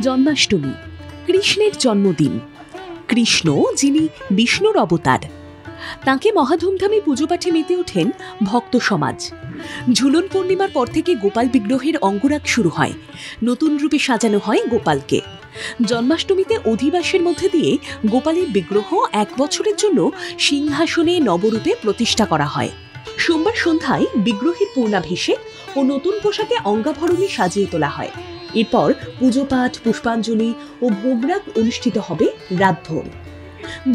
জন্মাষ্টমী কৃষ্ণের জন্মদিন। কৃষ্ণ যিনি বিষ্ণুর অবতার, তাঁকে মহাধুমধামে পুজো পাঠে মেতে ওঠেন ভক্ত সমাজ। ঝুলন পূর্ণিমার পর থেকে গোপাল বিগ্রহের অঙ্গরাগ শুরু হয়, নতুন রূপে সাজানো হয় গোপালকে। জন্মাষ্টমীতে অধিবাসের মধ্যে দিয়ে গোপালের বিগ্রহ 1 বছরের জন্য সিংহাসনে নবরূপে প্রতিষ্ঠা করা হয়। সোমবার সন্ধ্যায় বিগ্রহের পূর্ণাভিষেক ও নতুন পোশাকে অঙ্গাভরণে সাজিয়ে তোলা হয়। এরপর পুজো পাঠ, পুষ্পাঞ্জলি ও ভোগরাগ অনুষ্ঠিত হবে রাতভর।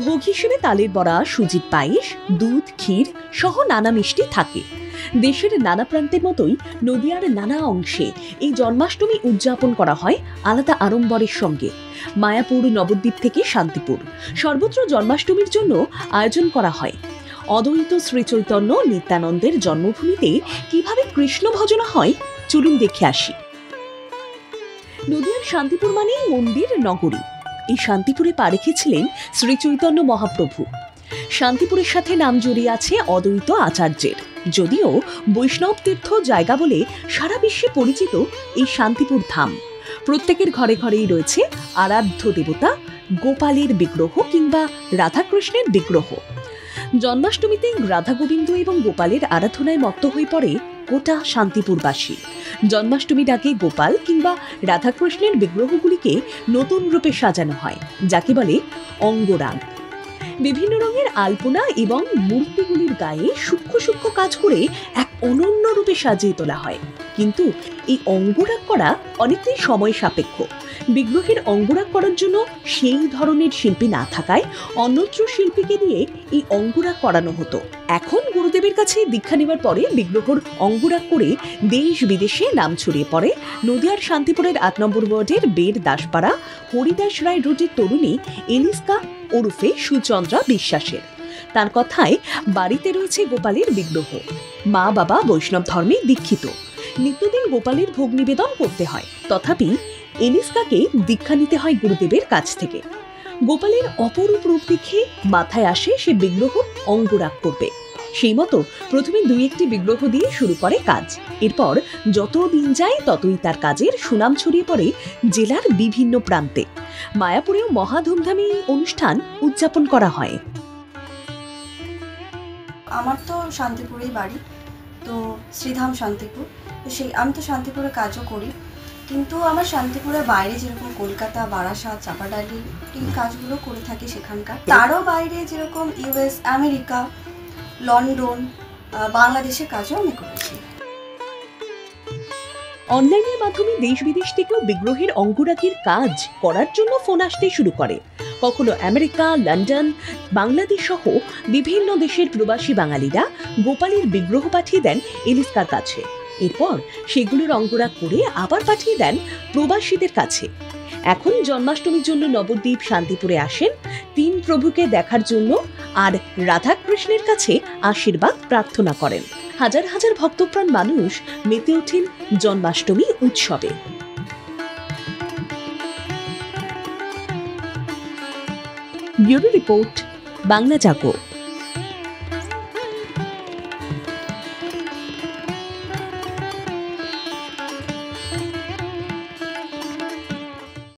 ভোগ হিসেবে তালের বড়া, সুজির পায়েস, দুধ, ক্ষীর সহ নানা মিষ্টি থাকে। দেশের নানা প্রান্তের মতোই নদিয়ার নানা অংশে এই জন্মাষ্টমী উদযাপন করা হয় আলাদা আড়ম্বরের সঙ্গে। মায়াপুর, নবদ্বীপ থেকে শান্তিপুর সর্বত্র জন্মাষ্টমীর জন্য আয়োজন করা হয়। অদ্বৈত শ্রীচৈতন্য নিত্যানন্দের জন্মভূমিতে কিভাবে কৃষ্ণ ভজনা হয় চলুন দেখে আসি। নদিয়ার শান্তিপুর মানেই মন্দির নগরী। এই শান্তিপুরে পা রেখেছিলেন শ্রীচৈতন্য মহাপ্রভু। শান্তিপুরের সাথে নাম জড়িয়ে আছে অদ্বৈত আচার্যের। যদিও বৈষ্ণব তীর্থ জায়গা বলে সারা বিশ্বে পরিচিত এই শান্তিপুর ধাম, প্রত্যেকের ঘরে ঘরেই রয়েছে আরাধ্য দেবতা গোপালের বিগ্রহ কিংবা রাধাকৃষ্ণের বিগ্রহ। জন্মাষ্টমীতে রাধা গোবিন্দ এবং গোপালের আরাধনায় মত্ত হয়ে পড়ে গোটা শান্তিপুরবাসী। জন্মাষ্টমীর আগে গোপাল কিংবা রাধাকৃষ্ণের বিগ্রহগুলিকে নতুন রূপে সাজানো হয়, যাকে বলে অঙ্গরাগ। বিভিন্ন রঙের আলপনা এবং মূর্তিগুলির গায়ে সূক্ষ্ম সূক্ষ্ম কাজ করে এক অনন্য রূপে সাজিয়ে তোলা হয়। কিন্তু এই অঙ্গরাগ করা অনেকটাই সময় সাপেক্ষ। বিগ্রহের অঙ্গরাগ করার জন্য সেই ধরনের শিল্পী না থাকায় অন্যত্র শিল্পীকে দিয়ে এই অঙ্গরাগ করানো হতো। এখন গুরুদেবের কাছে দীক্ষা নেওয়ার পরে বিগ্রহর অঙ্গরাগ করে দেশ বিদেশে নাম ছড়িয়ে পড়ে নদিয়ার শান্তিপুরের 8 নম্বর ওয়ার্ডের বের দাসপাড়া হরিদাস রায় রোডের তরুণী এলিস্কা ওরফে সুচন্দ্রা বিশ্বাসের। তার কথায় বাড়িতে রয়েছে গোপালের বিগ্রহ। মা বাবা বৈষ্ণব ধর্মে দীক্ষিত, নিত্যদিন গোপালের ভোগ নিবেদন করতে হয়। তথাপি এলিস্কাকে দীক্ষা নিতে হয় গুরুদেবের কাছ থেকে। গোপালের অপরূপ রূপ দেখে মাথায় আসে সে বিগ্রহ অঙ্গরাগ করবে। সেই মতো প্রথমে 2-1টি বিগ্রহ দিয়ে শুরু করে কাজ। এরপর যত দিন যায় ততই তার কাজের সুনাম ছড়িয়ে পড়ে জেলার বিভিন্ন প্রান্তে। মায়াপুরেও মহাধুমধামে অনুষ্ঠান উদযাপন করা হয়। আমার তো শান্তিপুরেই বাড়ি, তো শ্রীধাম শান্তিপুর। আমি তো শান্তিপুরে কাজও করি, কিন্তু আমার শান্তিপুরের বাইরে যেরকম কলকাতা, বারাসাত, চাপাডালি এই কাজগুলো করে থাকি সেখানকার। তারও বাইরে যেরকম US, আমেরিকা, লন্ডন, বাংলাদেশের কাজও আমি করেছি। অনলাইনের মাধ্যমে দেশ বিদেশ থেকেও বিগ্রহের অঙ্গরাগের কাজ করার জন্য ফোন আসতে শুরু করে। কখনো আমেরিকা, লন্ডন, বাংলাদেশ সহ বিভিন্ন দেশের প্রবাসী বাঙালিরা গোপালের বিগ্রহ পাঠিয়ে দেন এলিস্কার কাছে। এরপর সেগুলোর অঙ্গরাগ করে আবার পাঠিয়ে দেন প্রবাসীদের কাছে। এখন জন্মাষ্টমীর জন্য নবদ্বীপ, শান্তিপুরে আসেন 3 প্রভুকে দেখার জন্য আর রাধাকৃষ্ণের কাছে আশীর্বাদ প্রার্থনা করেন। হাজার হাজার ভক্তপ্রাণ মানুষ মেতে ওঠেন জন্মাষ্টমী উৎসবে। ব্যুরো রিপোর্ট, বাংলা জাগো।